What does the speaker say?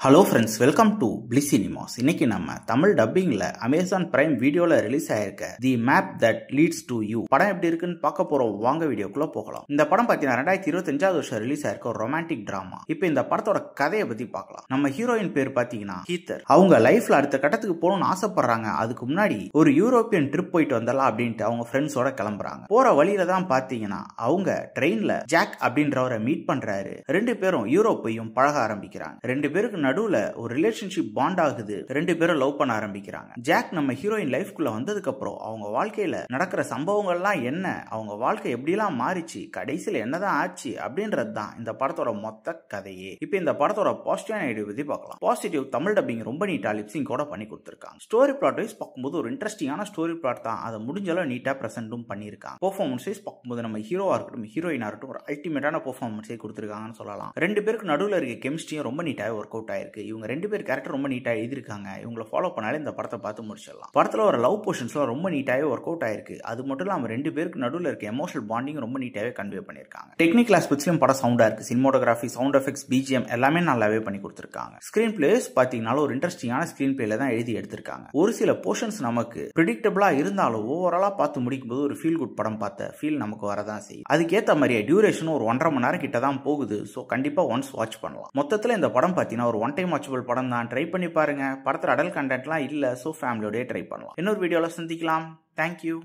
Hello friends, welcome to Bliss cinemas. இன்னைக்கு நம்ம தமிழ் டப்பிங்ல அமேசான் பிரைம் வீடியோல ரிலீஸ் ஆயிருக்க the map that leads to you படம் எப்படி இருக்குன்னு பார்க்க போறோம். வாங்க வீடியோக்குள்ள போகலாம். இந்த படம் பார்த்தீங்கன்னா 2025 வருஷம் ரிலீஸ் ஆயிருக்க ஒரு ரொமான்டிக் டிராமா. இப்போ இந்த படத்தோட கதையை பத்தி பார்க்கலாம். நம்ம ஹீரோயின் பேர் பார்த்தீங்கன்னா ஹீத்தர். அவங்க லைஃப்ல அடுத்த கட்டத்துக்கு போகணும்னு ஆசைப்படுறாங்க. அதுக்கு முன்னாடி ஒரு யூரோப்பியன் ட்ரிப் போயிட்டு வந்தலாம் அப்படின்ட்டு அவங்க ஃப்ரெண்ட்ஸோட கிளம்புறாங்க. போற வழியில தான் பார்த்தீங்கன்னா அவங்க ட்ரெயின்ல ஜாக் அப்படின்றவரை மீட் பண்றாரு. ரெண்டு பேரும் யூரோப்பையும் பழக ஆரம்பிக்கிறாங்க. ரெண்டு பேருக்கு நடுவுல ஒரு ரிலேஷன்ஷிப் பாண்ட் ஆகுது. ரெண்டு பேரும் லவ் பண்ண ஆரம்பிக்கிறாங்க. ஜாக் நம்ம ஹீரோயின் லைஃப்குள்ள வந்ததுக்கு அப்புறம் அவங்க வாழ்க்கையில நடக்கிற சம்பவங்கள்லாம் என்ன, அவங்க வாழ்க்கை எப்படிலாம் மாறிச்சு, கடைசியில என்னதான் ஆச்சு அப்படின்றது தான் இந்த படத்தோட மொத்த கதையே. இப்போ இந்த படத்தோட பாசிட்டிவ் நெகட்டிவ் பத்தி பார்க்கலாம். பாசிட்டிவ், தமிழ் டப்பிங் ரொம்ப நீட்டா லிப்சிங் கூட பண்ணி கொடுத்திருக்காங்க. ஸ்டோரி பிளாட் வைஸ் பார்க்கும்போது ஒரு இன்ட்ரெஸ்டிங்கான ஸ்டோரி பிளாட் தான். அதை முடிஞ்ச அளவு நீட்டா பிரசன்ட்டும் பண்ணியிருக்காங்க. பெர்ஃபார்மன்ஸ் வைஸ் பார்க்கும்போது நம்ம ஹீரோவா இருக்கட்டும் ஹீரோயினா இருக்கட்டும் ஒரு அல்டிமேட்டான பெர்ஃபார்மன்ஸை கொடுத்திருக்காங்கன்னு சொல்லலாம். ரெண்டு பேருக்கு நடுவில் இருக்க கெமிஸ்ட்ரியும் ரொம்ப நீட்டாக ஒர்க் அவுட் ஆயிருக்கு. இவங்க ரெண்டு பேர் கேரக்டர் ரொம்ப நீட்டா எழுதிருக்காங்க. இவங்களை ஃபாலோ பண்ணாலே இந்த படத்தை பார்த்து முடிச்சிடலாம். படத்துல ஒரு லவ் போர்ஷன்ஸ்லாம் ரொம்ப நீட்டாவே ஒர்க் அவுட் ஆயிருக்கு. அது மட்டும் இல்லாம ரெண்டு பேருக்கு நடுவில் இருக்க எமோஷனல் பாண்டிங் ரொம்ப நீட்டாவே கன்வே பண்ணிருக்காங்க. டெக்னிக்கல் ஆஸ்பெக்ட்ஸ்லயும் படம் சவுண்டா இருக்கு. சினிமோட்டோகிராஃபி, சவுண்ட் எஃபெக்ட்ஸ், பிஜிஎம் எல்லாமே நல்லாவே பண்ணி கொடுத்திருக்காங்க. ஸ்கிரீன் பிளேஸ் பாத்தீங்கன்னா ஒரு இன்ட்ரெஸ்டிங்கான ஸ்கிரீன் பிளேல தான் எழுதி எடுத்திருக்காங்க. ஒரு சில போர்ஷன்ஸ் நமக்கு பிரெடிக்டபிளா இருந்தாலும் ஓவராலா பார்த்து முடிக்கும் போது ஒரு ஃபீல் குட் படம் பார்த்த ஃபீல் நமக்கு வரதான் செய்யும். அதுக்கேற்ற மாதிரியே டியூரேஷன் ஒரு 1.5 மணி நேரம் கிட்ட தான் போகுது. ஸோ கண்டிப்பா ஒன்ஸ் வாட்ச் பண்ணலாம். மொத்தத்தில் இந்த படம் பார்த்தீங்கன்னா ஒரு ஒன் டைம் வாட்சபிள் படம் தான். ட்ரை பண்ணி பாருங்க. படத்தில் அடல்ட் கண்டென்ட்லாம் இல்லை, ஸோ ஃபேமிலியோடய ட்ரை பண்ணலாம். இன்னொரு வீடியோவில் சந்திக்கலாம். தேங்க்யூ.